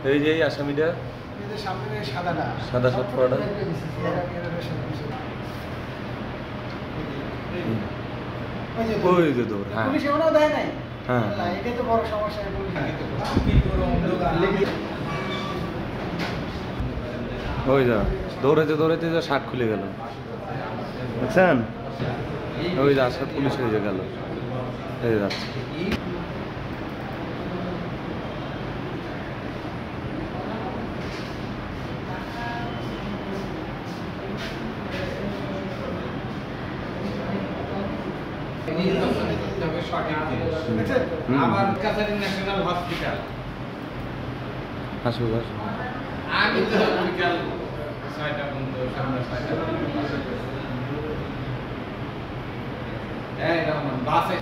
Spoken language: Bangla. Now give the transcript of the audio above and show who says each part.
Speaker 1: এই যে এই আসামিটা
Speaker 2: এদের সামনে সাদাটা
Speaker 1: সাদা শার্ট পরাটা ওই যে দৌড় হ্যাঁ
Speaker 2: পুলিশ এমনও দেয় নাই
Speaker 1: হ্যাঁ
Speaker 2: এটাই তো বড় সমস্যা পুলিশ
Speaker 1: ওই যা দৌড়াইতে দৌড়াইতে যা শার্ট খুলে গেল বুঝছেন ওই যে আসার পুলিশ হয়ে গেল এই যাচ্ছে
Speaker 3: আবার কাছারি ন্যাশনাল হসপিটাল
Speaker 1: আসুক আসুক
Speaker 3: আমি তো বিকাল 6টা পর্যন্ত সামনে 6টা এই রকম বাসে